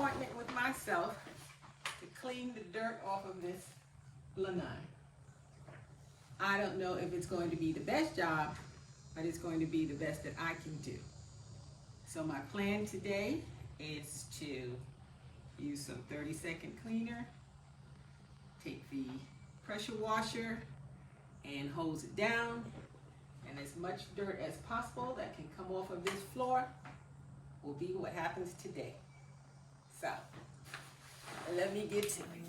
appointment with myself to clean the dirt off of this lanai. I don't know if it's going to be the best job, but it's going to be the best that I can do. So my plan today is to use some 30-second cleaner, take the pressure washer and hose it down, and as much dirt as possible that can come off of this floor will be what happens today. So, let me get to it.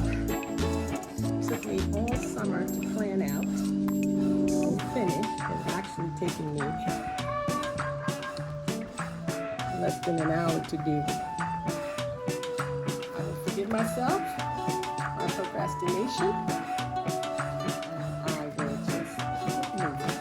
job. Took me all summer to plan out and finish. It's actually taking me less than an hour to do. I will forgive myself, my procrastination, and I will just keep moving.